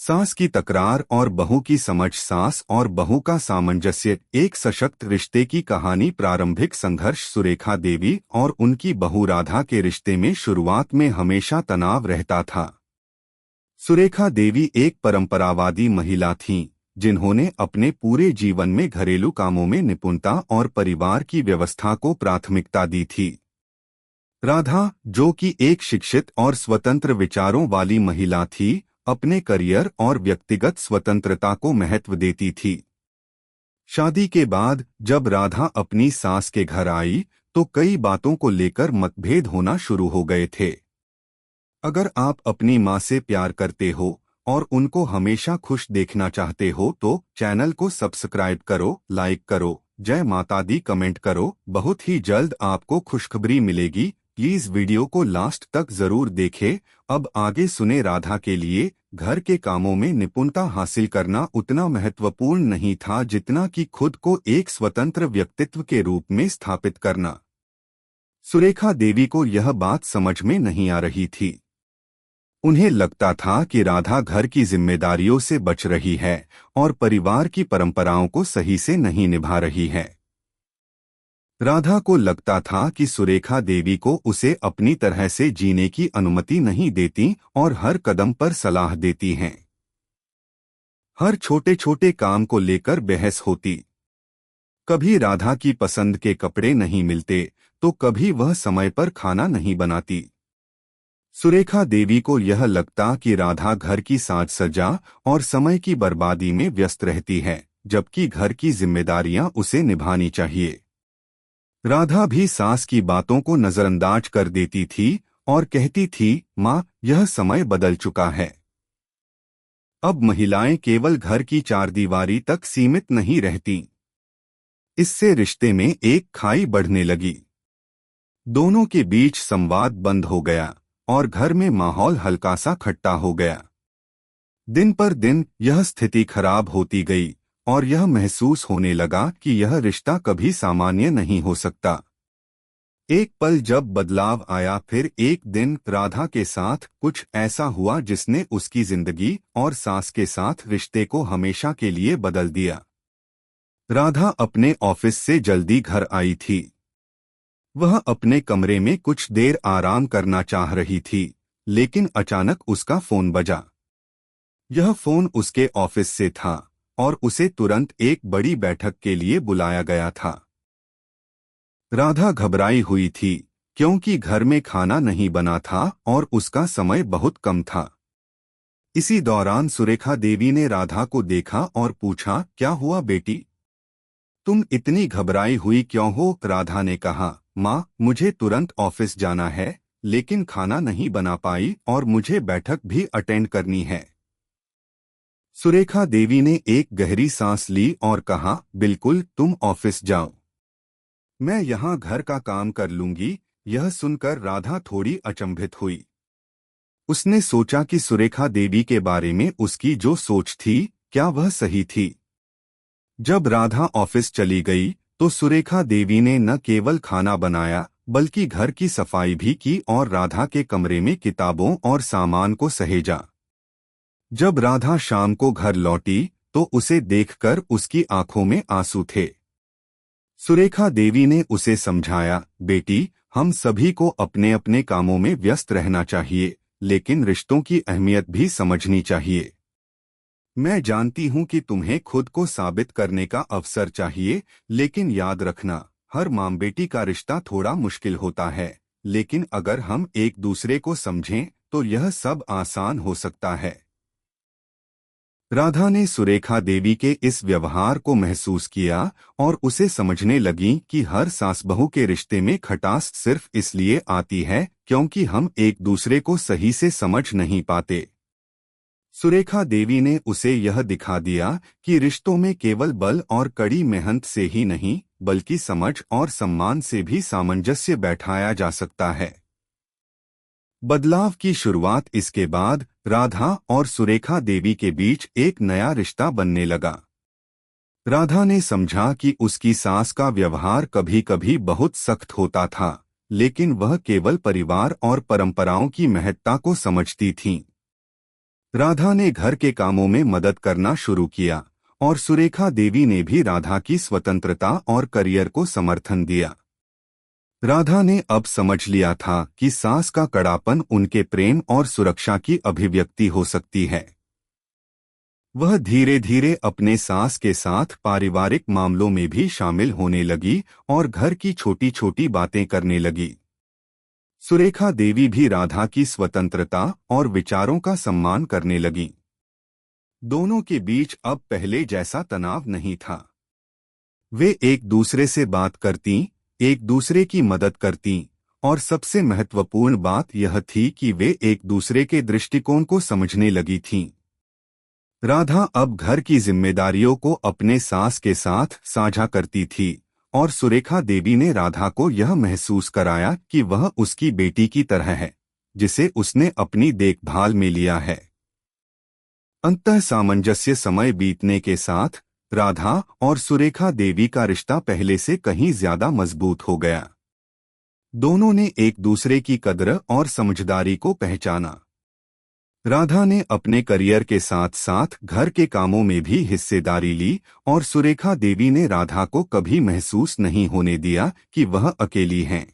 सास की तकरार और बहू की समझ। सास और बहू का सामंजस्य एक सशक्त रिश्ते की कहानी। प्रारंभिक संघर्ष। सुरेखा देवी और उनकी बहू राधा के रिश्ते में शुरुआत में हमेशा तनाव रहता था। सुरेखा देवी एक परंपरावादी महिला थीं, जिन्होंने अपने पूरे जीवन में घरेलू कामों में निपुणता और परिवार की व्यवस्था को प्राथमिकता दी थी। राधा, जो कि एक शिक्षित और स्वतंत्र विचारों वाली महिला थी, अपने करियर और व्यक्तिगत स्वतंत्रता को महत्व देती थी। शादी के बाद जब राधा अपनी सास के घर आई, तो कई बातों को लेकर मतभेद होना शुरू हो गए थे। अगर आप अपनी माँ से प्यार करते हो और उनको हमेशा खुश देखना चाहते हो तो चैनल को सब्सक्राइब करो, लाइक करो, जय माता दी कमेंट करो। बहुत ही जल्द आपको खुशखबरी मिलेगी। प्लीज वीडियो को लास्ट तक जरूर देखें। अब आगे सुने। राधा के लिए घर के कामों में निपुणता हासिल करना उतना महत्वपूर्ण नहीं था जितना कि खुद को एक स्वतंत्र व्यक्तित्व के रूप में स्थापित करना। सुरेखा देवी को यह बात समझ में नहीं आ रही थी। उन्हें लगता था कि राधा घर की जिम्मेदारियों से बच रही है और परिवार की परंपराओं को सही से नहीं निभा रही है। राधा को लगता था कि सुरेखा देवी को उसे अपनी तरह से जीने की अनुमति नहीं देती और हर कदम पर सलाह देती हैं। हर छोटे छोटे काम को लेकर बहस होती। कभी राधा की पसंद के कपड़े नहीं मिलते तो कभी वह समय पर खाना नहीं बनाती। सुरेखा देवी को यह लगता कि राधा घर की साज सज्जा और समय की बर्बादी में व्यस्त रहती है, जबकि घर की जिम्मेदारियां उसे निभानी चाहिए। राधा भी सास की बातों को नजरअंदाज कर देती थी और कहती थी, माँ, यह समय बदल चुका है। अब महिलाएं केवल घर की चारदीवारी तक सीमित नहीं रहती। इससे रिश्ते में एक खाई बढ़ने लगी। दोनों के बीच संवाद बंद हो गया और घर में माहौल हल्का सा खट्टा हो गया। दिन पर दिन यह स्थिति खराब होती गई और यह महसूस होने लगा कि यह रिश्ता कभी सामान्य नहीं हो सकता। एक पल जब बदलाव आया। फिर एक दिन राधा के साथ कुछ ऐसा हुआ जिसने उसकी जिंदगी और सास के साथ रिश्ते को हमेशा के लिए बदल दिया। राधा अपने ऑफिस से जल्दी घर आई थी। वह अपने कमरे में कुछ देर आराम करना चाह रही थी, लेकिन अचानक उसका फोन बजा। यह फोन उसके ऑफिस से था और उसे तुरंत एक बड़ी बैठक के लिए बुलाया गया था। राधा घबराई हुई थी क्योंकि घर में खाना नहीं बना था और उसका समय बहुत कम था। इसी दौरान सुरेखा देवी ने राधा को देखा और पूछा, क्या हुआ बेटी? तुम इतनी घबराई हुई क्यों हो? राधा ने कहा, माँ, मुझे तुरंत ऑफिस जाना है, लेकिन खाना नहीं बना पाई और मुझे बैठक भी अटेंड करनी है। सुरेखा देवी ने एक गहरी सांस ली और कहा, बिल्कुल, तुम ऑफिस जाओ, मैं यहाँ घर का काम कर लूंगी। यह सुनकर राधा थोड़ी अचंभित हुई। उसने सोचा कि सुरेखा देवी के बारे में उसकी जो सोच थी, क्या वह सही थी? जब राधा ऑफिस चली गई तो सुरेखा देवी ने न केवल खाना बनाया बल्कि घर की सफाई भी की और राधा के कमरे में किताबों और सामान को सहेजा। जब राधा शाम को घर लौटी तो उसे देखकर उसकी आंखों में आंसू थे। सुरेखा देवी ने उसे समझाया, बेटी, हम सभी को अपने अपने कामों में व्यस्त रहना चाहिए, लेकिन रिश्तों की अहमियत भी समझनी चाहिए। मैं जानती हूं कि तुम्हें खुद को साबित करने का अवसर चाहिए, लेकिन याद रखना, हर माँ बेटी का रिश्ता थोड़ा मुश्किल होता है, लेकिन अगर हम एक दूसरे को समझें तो यह सब आसान हो सकता है। राधा ने सुरेखा देवी के इस व्यवहार को महसूस किया और उसे समझने लगी कि हर सास बहू के रिश्ते में खटास सिर्फ इसलिए आती है क्योंकि हम एक दूसरे को सही से समझ नहीं पाते। सुरेखा देवी ने उसे यह दिखा दिया कि रिश्तों में केवल बल और कड़ी मेहनत से ही नहीं, बल्कि समझ और सम्मान से भी सामंजस्य बैठाया जा सकता है। बदलाव की शुरुआत। इसके बाद राधा और सुरेखा देवी के बीच एक नया रिश्ता बनने लगा। राधा ने समझा कि उसकी सास का व्यवहार कभी कभी बहुत सख्त होता था, लेकिन वह केवल परिवार और परंपराओं की महत्ता को समझती थीं। राधा ने घर के कामों में मदद करना शुरू किया और सुरेखा देवी ने भी राधा की स्वतंत्रता और करियर को समर्थन दिया। राधा ने अब समझ लिया था कि सास का कड़ापन उनके प्रेम और सुरक्षा की अभिव्यक्ति हो सकती है। वह धीरे धीरे अपने सास के साथ पारिवारिक मामलों में भी शामिल होने लगी और घर की छोटी छोटी बातें करने लगी। सुरेखा देवी भी राधा की स्वतंत्रता और विचारों का सम्मान करने लगी। दोनों के बीच अब पहले जैसा तनाव नहीं था। वे एक दूसरे से बात करती, एक दूसरे की मदद करती और सबसे महत्वपूर्ण बात यह थी कि वे एक दूसरे के दृष्टिकोण को समझने लगी थीं। राधा अब घर की जिम्मेदारियों को अपने सास के साथ साझा करती थी और सुरेखा देवी ने राधा को यह महसूस कराया कि वह उसकी बेटी की तरह है, जिसे उसने अपनी देखभाल में लिया है। अंततः सामंजस्य समय बीतने के साथ राधा और सुरेखा देवी का रिश्ता पहले से कहीं ज्यादा मजबूत हो गया। दोनों ने एक दूसरे की कद्र और समझदारी को पहचाना। राधा ने अपने करियर के साथ साथ घर के कामों में भी हिस्सेदारी ली और सुरेखा देवी ने राधा को कभी महसूस नहीं होने दिया कि वह अकेली हैं।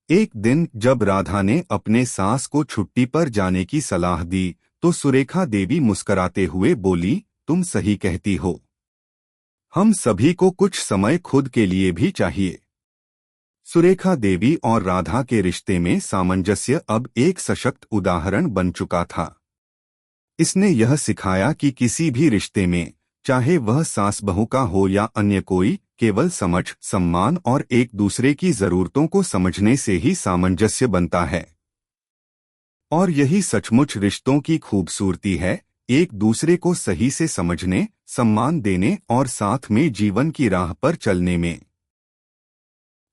एक दिन जब राधा ने अपने सास को छुट्टी पर जाने की सलाह दी तो सुरेखा देवी मुस्कुराते हुए बोली, तुम सही कहती हो। हम सभी को कुछ समय खुद के लिए भी चाहिए। सुरेखा देवी और राधा के रिश्ते में सामंजस्य अब एक सशक्त उदाहरण बन चुका था। इसने यह सिखाया कि किसी भी रिश्ते में, चाहे वह सास बहू का हो या अन्य कोई, केवल समझ, सम्मान और एक दूसरे की जरूरतों को समझने से ही सामंजस्य बनता है। और यही सचमुच रिश्तों की खूबसूरती है, एक दूसरे को सही से समझने, सम्मान देने और साथ में जीवन की राह पर चलने में।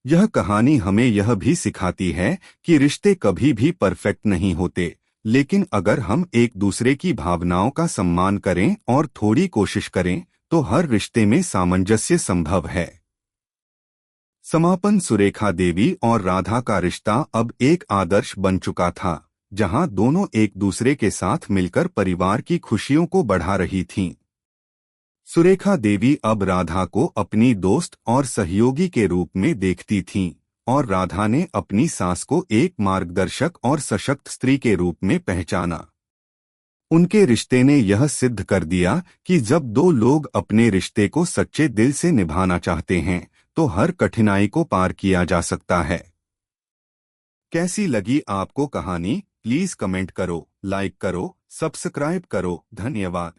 यह कहानी हमें यह भी सिखाती है कि रिश्ते कभी भी परफेक्ट नहीं होते, लेकिन अगर हम एक दूसरे की भावनाओं का सम्मान करें और थोड़ी कोशिश करें तो हर रिश्ते में सामंजस्य संभव है। समापन। सुरेखा देवी और राधा का रिश्ता अब एक आदर्श बन चुका था, जहां दोनों एक दूसरे के साथ मिलकर परिवार की खुशियों को बढ़ा रही थीं। सुरेखा देवी अब राधा को अपनी दोस्त और सहयोगी के रूप में देखती थीं और राधा ने अपनी सास को एक मार्गदर्शक और सशक्त स्त्री के रूप में पहचाना। उनके रिश्ते ने यह सिद्ध कर दिया कि जब दो लोग अपने रिश्ते को सच्चे दिल से निभाना चाहते हैं तो हर कठिनाई को पार किया जा सकता है। कैसी लगी आपको कहानी? प्लीज कमेंट करो, लाइक करो, सब्सक्राइब करो। धन्यवाद।